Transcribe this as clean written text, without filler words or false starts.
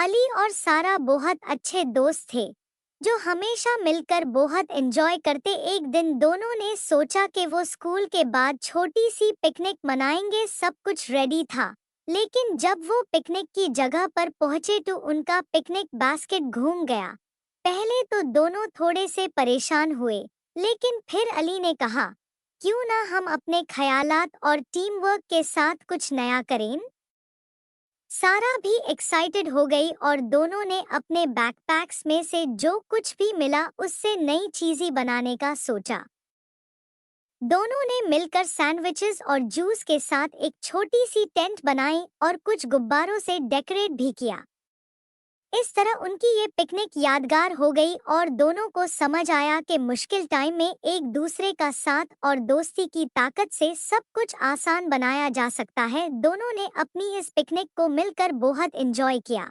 अली और सारा बहुत अच्छे दोस्त थे जो हमेशा मिलकर बहुत एंजॉय करते। एक दिन दोनों ने सोचा कि वो स्कूल के बाद छोटी सी पिकनिक मनाएंगे। सब कुछ रेडी था, लेकिन जब वो पिकनिक की जगह पर पहुंचे तो उनका पिकनिक बास्केट घूम गया। पहले तो दोनों थोड़े से परेशान हुए, लेकिन फिर अली ने कहा, क्यों ना हम अपने ख्यालात और टीम वर्क के साथ कुछ नया करें। सारा भी एक्साइटेड हो गई और दोनों ने अपने बैकपैक्स में से जो कुछ भी मिला उससे नई चीजें बनाने का सोचा। दोनों ने मिलकर सैंडविचेस और जूस के साथ एक छोटी सी टेंट बनाई और कुछ गुब्बारों से डेकोरेट भी किया। इस तरह उनकी ये पिकनिक यादगार हो गई और दोनों को समझ आया कि मुश्किल टाइम में एक दूसरे का साथ और दोस्ती की ताकत से सब कुछ आसान बनाया जा सकता है। दोनों ने अपनी इस पिकनिक को मिलकर बहुत एंजॉय किया।